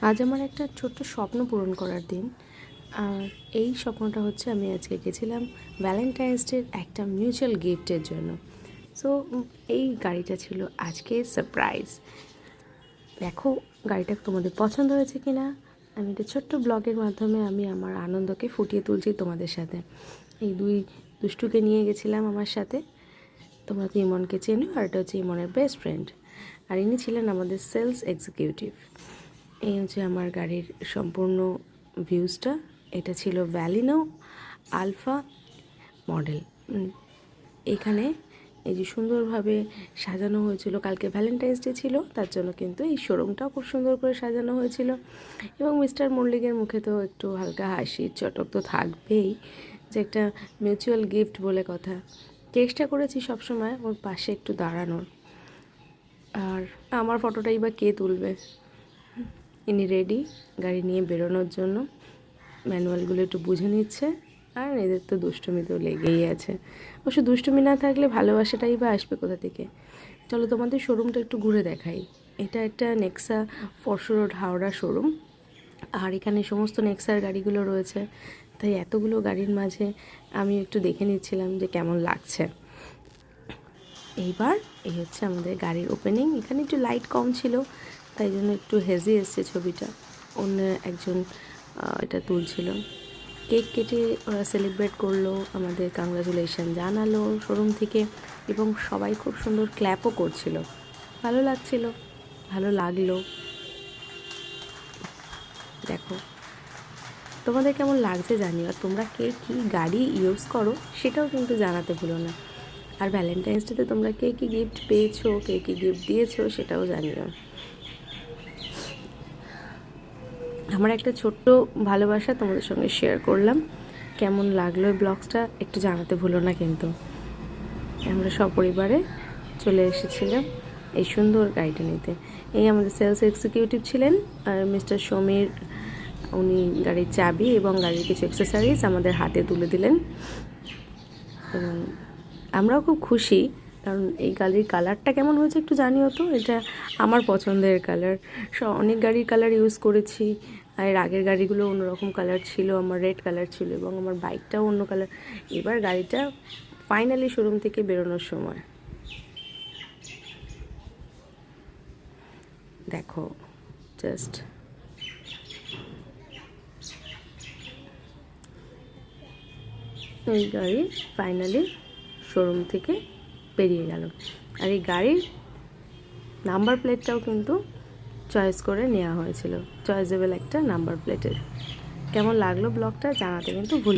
আজ আমার একটা ছোট্ট স্বপ্ন পূরণ করার দিন। আর এই স্বপ্নটা হচ্ছে আমি আজকে গেছিলাম ভ্যালেন্টাইন্স ডের একটা মিউচুয়াল গিফটের জন্য। সো এই গাড়িটা ছিল আজকে সারপ্রাইজ। দেখো গাড়িটা তোমাদের পছন্দ হয়েছে কি না। আমি একটা ছোট্ট ব্লগের মাধ্যমে আমি আমার আনন্দকে ফুটিয়ে তুলছি তোমাদের সাথে। এই দুই দুষ্টুকে নিয়ে গেছিলাম আমার সাথে। তোমরা তো ইমনকে চেনো, আর এটা হচ্ছে ইমনের বেস্ট ফ্রেন্ড, আর ইনি ছিলেন আমাদের সেলস এক্সিকিউটিভ। এই হচ্ছে আমার গাড়ির সম্পূর্ণ ভিউজটা। এটা ছিল ভ্যালিনো আলফা মডেল। এখানে এই যে সুন্দরভাবে সাজানো হয়েছিল, কালকে ভ্যালেন্টাইন্স ডে ছিল, তার জন্য কিন্তু এই শোরুমটাও খুব সুন্দর করে সাজানো হয়েছিল। এবং মিস্টার মল্লিকের মুখে তো একটু হালকা হাসির চটক তো থাকবেই, যে একটা মিউচুয়াল গিফট বলে কথা। চেষ্টা করেছি সবসময় ওর পাশে একটু দাঁড়ানোর। আর আমার ফটোটাই বা কে তুলবে। ইনি রেডি গাড়ি নিয়ে বেরোনোর জন্য। ম্যানুয়ালগুলো একটু বুঝে নিচ্ছে, আর এদের তো দুষ্টুমি তো লেগেই আছে। অবশ্য দুষ্টুমি না থাকলে ভালোবাসাটাই বা আসবে কোথা থেকে। চলো তোমাদের শোরুমটা একটু ঘুরে দেখাই। এটা একটা নেক্সা ফরশো রোড হাওড়া শোরুম। আর এখানে সমস্ত নেক্সার গাড়িগুলো রয়েছে, তাই এতগুলো গাড়ির মাঝে আমি একটু দেখে নিচ্ছিলাম যে কেমন লাগছে। এইবার এই হচ্ছে আমাদের গাড়ির ওপেনিং। এখানে একটু লাইট কম ছিল, তাই জন্য একটু হেজি এসছে ছবিটা। অন্য একজন এটা তুলছিল। কেক কেটে ওরা সেলিব্রেট করলো, আমাদের কংগ্রাচুলেশন জানালো শোরুম থেকে, এবং সবাই খুব সুন্দর ক্ল্যাপও করছিল। ভালো লাগছিল, ভালো লাগলো। দেখো তোমাদের কেমন লাগছে জানিও, আর তোমরা কে কী গাড়ি ইউজ করো সেটাও কিন্তু জানাতে ভুলো না। আর ভ্যালেন্টাইন্স ডেতে তোমরা কে কী গিফট পেয়েছো, কে কী গিফট দিয়েছো সেটাও জানিও। আমার একটা ছোট্ট ভালোবাসা তোমাদের সঙ্গে শেয়ার করলাম। কেমন লাগলো এই ব্লগসটা একটু জানাতে ভুলো না কিন্তু। আমরা সপরিবারে চলে এসেছিলাম এই সুন্দর গাড়িটা নিতে। এই আমাদের সেলস এক্সিকিউটিভ ছিলেন আর মিস্টার সমীর, উনি গাড়ির চাবি এবং গাড়ির কিছু অ্যাক্সেসরিজ আমাদের হাতে তুলে দিলেন। এবং আমরাও খুব খুশি, কারণ এই গাড়ির কালারটা কেমন হয়েছে একটু জানিও তো। এটা আমার পছন্দের কালার। অনেক গাড়ির কালার ইউজ করেছি, আর আগের গাড়িগুলো অন্যরকম কালার ছিল, আমার রেড কালার ছিল, এবং আমার বাইকটাও অন্য কালার। এবার গাড়িটা ফাইনালি শোরুম থেকে বেরোনোর সময় দেখো জাস্ট এই গাড়ি ফাইনালি শোরুম থেকে বেরিয়ে গেল। আর এই গাড়ির নাম্বার প্লেটটাও কিন্তু চয়েস করে নেওয়া হয়েছিল, চয়েসেবল একটা নাম্বার প্লেটের। কেমন লাগলো ব্লগটা জানাতে কিন্তু ভুল